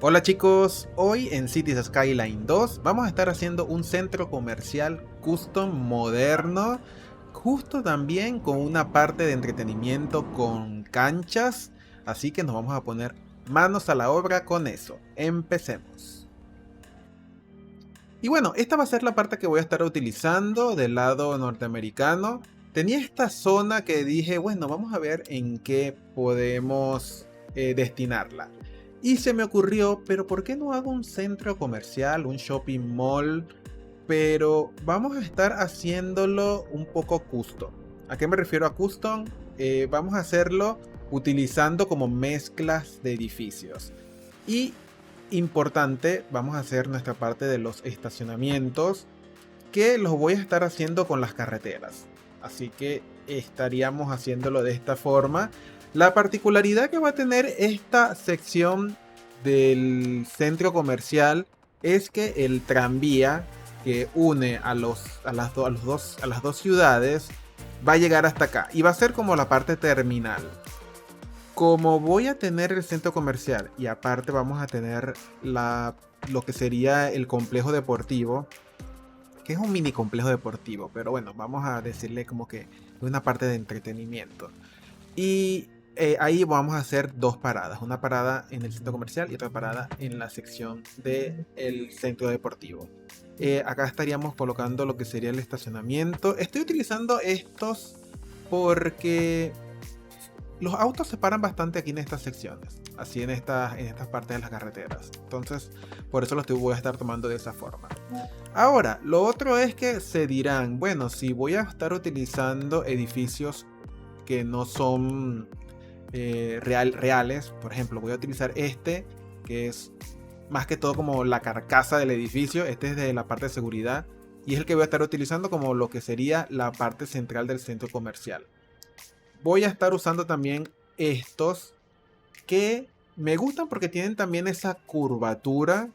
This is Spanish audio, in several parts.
Hola chicos, hoy en Cities Skyline 2 vamos a estar haciendo un centro comercial custom moderno, justo también con una parte de entretenimiento con canchas, así que nos vamos a poner manos a la obra con eso. Empecemos. Y bueno, esta va a ser la parte que voy a estar utilizando del lado norteamericano. Tenía esta zona que dije, bueno, vamos a ver en qué podemos destinarla. Y se me ocurrió, pero ¿por qué no hago un centro comercial, un shopping mall? Pero vamos a estar haciéndolo un poco custom. ¿A qué me refiero a custom? Vamos a hacerlo utilizando como mezclas de edificios. Y importante, vamos a hacer nuestra parte de los estacionamientos, que los voy a estar haciendo con las carreteras. Así que estaríamos haciéndolo de esta forma. La particularidad que va a tener esta sección del centro comercial es que el tranvía que une a las dos ciudades va a llegar hasta acá y va a ser como la parte terminal. Como voy a tener el centro comercial y aparte vamos a tener lo que sería el complejo deportivo, que es un mini complejo deportivo, pero bueno, vamos a decirle como que es una parte de entretenimiento. Y ahí vamos a hacer dos paradas, una parada en el centro comercial y otra parada en la sección del centro deportivo. Acá estaríamos colocando lo que sería el estacionamiento. Estoy utilizando estos porque los autos se paran bastante aquí en estas secciones, así en estas partes de las carreteras. Entonces, por eso los voy a estar tomando de esa forma. Ahora, lo otro es que se dirán, bueno, si voy a estar utilizando edificios que no son reales, por ejemplo, voy a utilizar este, que es más que todo como la carcasa del edificio. Este es de la parte de seguridad y es el que voy a estar utilizando como lo que sería la parte central del centro comercial. Voy a estar usando también estos que me gustan porque tienen también esa curvatura.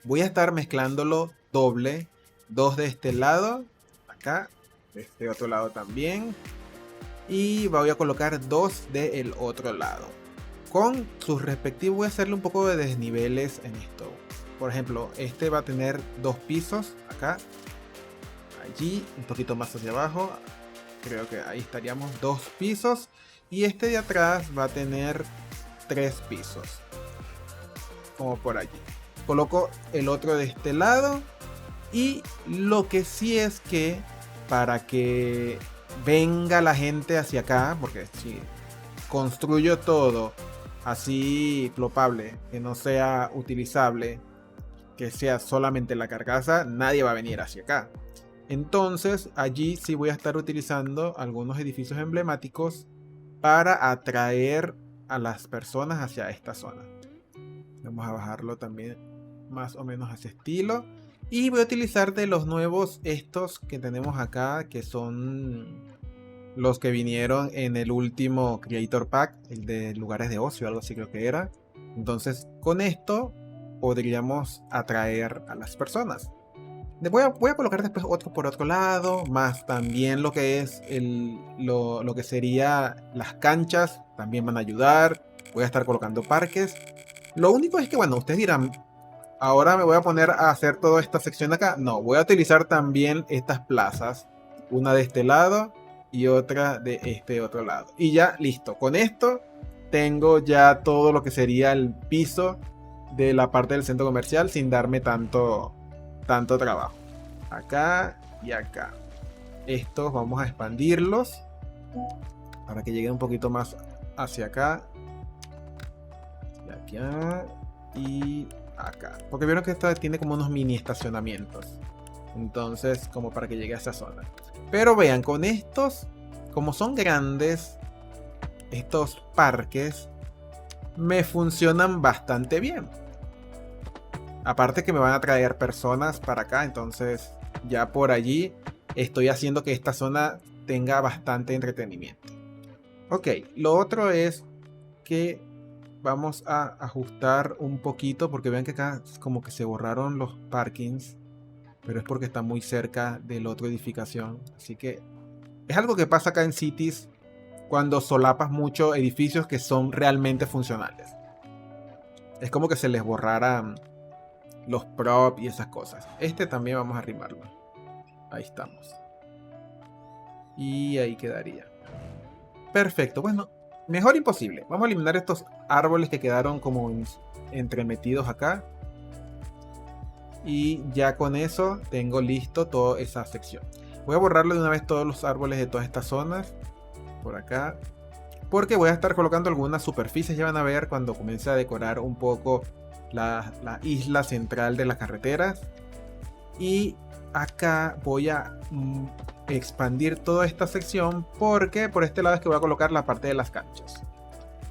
Voy a estar mezclándolo doble. Dos de este lado. Acá. De este otro lado también. Y voy a colocar dos del otro lado. Con sus respectivos voy a hacerle un poco de desniveles en esto. Por ejemplo, este va a tener dos pisos. Acá. Allí. Un poquito más hacia abajo. Creo que ahí estaríamos dos pisos. Y este de atrás va a tener tres pisos. Como por allí. Coloco el otro de este lado. Y lo que sí es que para que venga la gente hacia acá, porque si construyo todo así flopable, que no sea utilizable, que sea solamente la carcasa, nadie va a venir hacia acá. Entonces allí sí voy a estar utilizando algunos edificios emblemáticos para atraer a las personas hacia esta zona. Vamos a bajarlo también más o menos a ese estilo. Y voy a utilizar de los nuevos estos que tenemos acá, que son los que vinieron en el último Creator Pack, el de lugares de ocio, algo así creo que era. Entonces con esto podríamos atraer a las personas. Voy a colocar después otro por otro lado, más también lo que es lo que sería las canchas, también van a ayudar. Voy a estar colocando parques. Lo único es que, bueno, ustedes dirán, ahora me voy a poner a hacer toda esta sección acá. No, voy a utilizar también estas plazas, una de este lado y otra de este otro lado. Y ya, listo, con esto tengo ya todo lo que sería el piso de la parte del centro comercial sin darme tanto trabajo. Acá y acá. Estos vamos a expandirlos para que lleguen un poquito más hacia acá. Y acá. Y acá. Porque vieron que esta tiene como unos mini estacionamientos. Entonces, como para que llegue a esa zona. Pero vean, con estos, como son grandes, estos parques me funcionan bastante bien. Aparte que me van a traer personas para acá, entonces ya por allí estoy haciendo que esta zona tenga bastante entretenimiento. Ok, lo otro es que vamos a ajustar un poquito porque vean que acá como que se borraron los parkings, pero es porque está muy cerca de la otra edificación. Así que es algo que pasa acá en Cities cuando solapas mucho edificios que son realmente funcionales. Es como que se les borraran los props y esas cosas. Este también vamos a arrimarlo. Ahí estamos. Y ahí quedaría. Perfecto. Bueno, mejor imposible. Vamos a eliminar estos árboles que quedaron como entremetidos acá. Y ya con eso tengo listo toda esa sección. Voy a borrarlo de una vez todos los árboles de todas estas zonas. Por acá. Porque voy a estar colocando algunas superficies. Ya van a ver cuando comience a decorar un poco la isla central de las carreteras. Y acá voy a expandir toda esta sección, porque por este lado es que voy a colocar la parte de las canchas,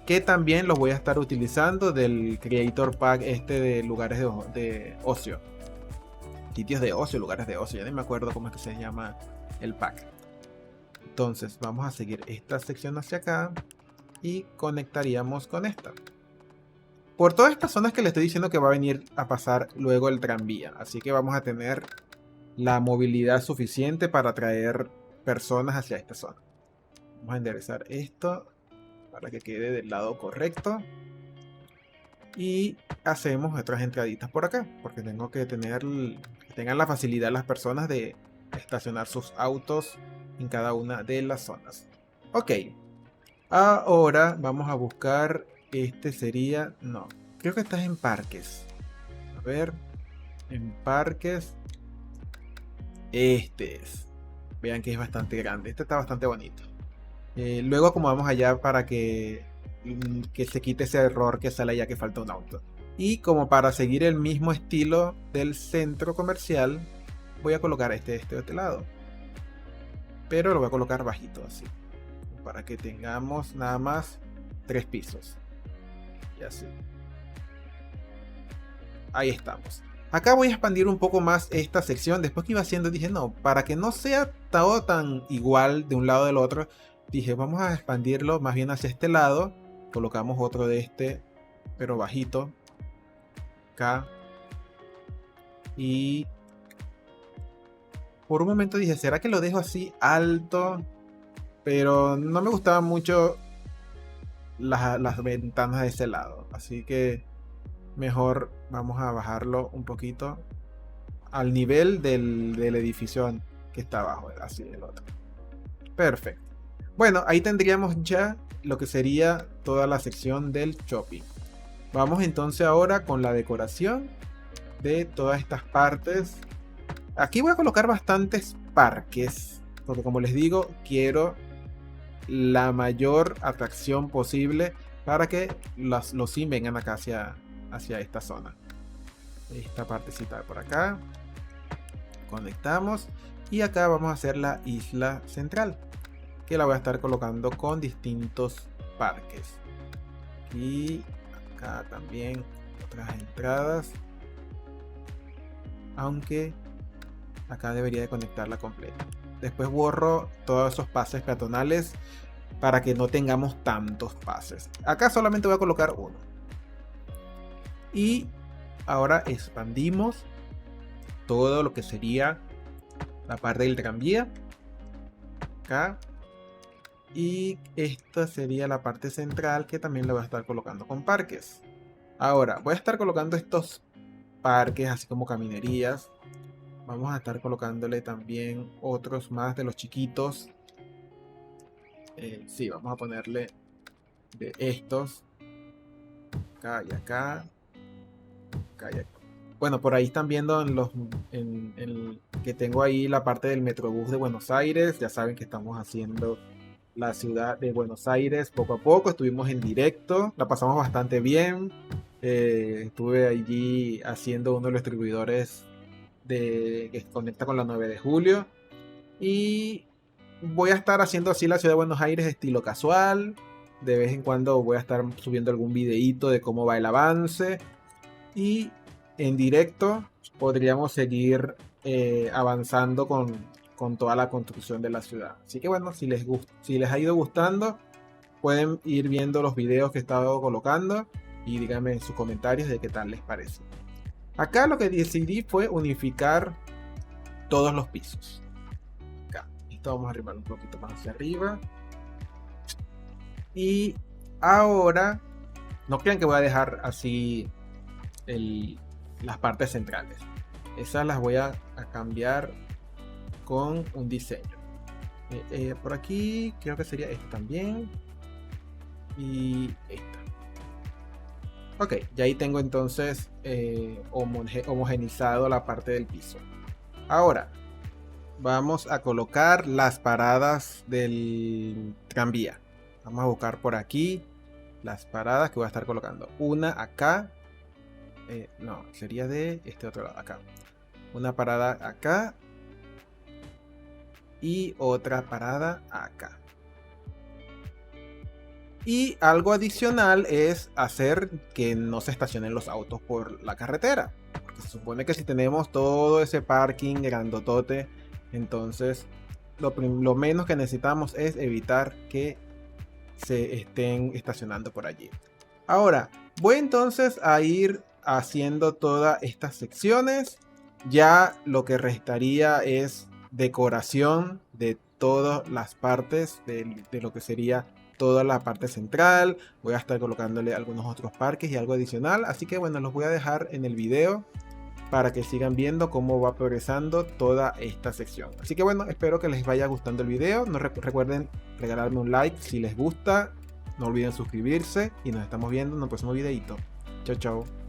que también los voy a estar utilizando del Creator Pack este de lugares de ocio, sitios de ocio, lugares de ocio, ya ni me acuerdo cómo es que se llama el pack. Entonces vamos a seguir esta sección hacia acá y conectaríamos con esta. Por todas estas zonas que le estoy diciendo que va a venir a pasar luego el tranvía, así que vamos a tener la movilidad suficiente para traer personas hacia esta zona. Vamos a enderezar esto para que quede del lado correcto. Y hacemos otras entraditas por acá, porque tengo que tener que tengan la facilidad las personas de estacionar sus autos en cada una de las zonas. Ok, ahora vamos a buscar, este sería, no, creo que estás en parques. A ver, en parques, este es. Vean que es bastante grande, este está bastante bonito. Luego acomodamos allá para que se quite ese error que sale allá que falta un auto. Y como para seguir el mismo estilo del centro comercial, voy a colocar este de este lado. Pero lo voy a colocar bajito así, para que tengamos nada más 3 pisos. Y así. Ahí estamos. Acá voy a expandir un poco más esta sección. Después que iba haciendo dije, no, para que no sea todo tan igual de un lado del otro, dije, vamos a expandirlo más bien hacia este lado. Colocamos otro de este, pero bajito. Acá. Y por un momento dije, ¿será que lo dejo así alto? Pero no me gustaban mucho las ventanas de ese lado. Así que mejor vamos a bajarlo un poquito al nivel del edificio que está abajo, así el otro. Perfecto. Bueno, ahí tendríamos ya lo que sería toda la sección del shopping. Vamos entonces ahora con la decoración de todas estas partes. Aquí voy a colocar bastantes parques, porque como les digo, quiero la mayor atracción posible para que los sim vengan acá hacia esta zona. Esta partecita de por acá. Conectamos. Y acá vamos a hacer la isla central, que la voy a estar colocando con distintos parques. Y acá también otras entradas. Aunque acá debería de conectarla completa. Después borro todos esos pases peatonales para que no tengamos tantos pases. Acá solamente voy a colocar uno. Y ahora expandimos todo lo que sería la parte del tranvía. Acá. Y esta sería la parte central, que también la voy a estar colocando con parques. Ahora voy a estar colocando estos parques así como caminerías. Vamos a estar colocándole también otros más de los chiquitos. Sí, vamos a ponerle de estos. Acá y acá. Acá y acá. Bueno, por ahí están viendo que tengo ahí la parte del Metrobús de Buenos Aires. Ya saben que estamos haciendo la ciudad de Buenos Aires poco a poco. Estuvimos en directo, la pasamos bastante bien. Estuve allí haciendo uno de los distribuidores que conecta con la 9 de julio. Y voy a estar haciendo así la ciudad de Buenos Aires estilo casual. De vez en cuando voy a estar subiendo algún videíto de cómo va el avance. Y en directo podríamos seguir avanzando con toda la construcción de la ciudad. Así que bueno, si les ha ido gustando, pueden ir viendo los videos que he estado colocando y díganme en sus comentarios de qué tal les parece. Acá lo que decidí fue unificar todos los pisos. Acá, esto vamos a arribar un poquito más hacia arriba. Y ahora, no crean que voy a dejar así las partes centrales. Esas las voy a cambiar con un diseño. Por aquí creo que sería esta también. Y esta. Ok, ya ahí tengo entonces homogenizado la parte del piso. Ahora vamos a colocar las paradas del tranvía. Vamos a buscar por aquí las paradas que voy a estar colocando. Una acá. No, sería de este otro lado, acá. Una parada acá. Y otra parada acá. Y algo adicional es hacer que no se estacionen los autos por la carretera. Porque se supone que si tenemos todo ese parking grandotote, entonces lo menos que necesitamos es evitar que se estén estacionando por allí. Ahora, voy entonces a ir haciendo todas estas secciones. Ya lo que restaría es decoración de todas las partes de lo que sería toda la parte central. Voy a estar colocándole algunos otros parques y algo adicional. Así que bueno, los voy a dejar en el video para que sigan viendo cómo va progresando toda esta sección. Así que bueno, espero que les vaya gustando el video. No recuerden regalarme un like si les gusta. No olviden suscribirse y nos estamos viendo en un próximo videito. Chao, chao.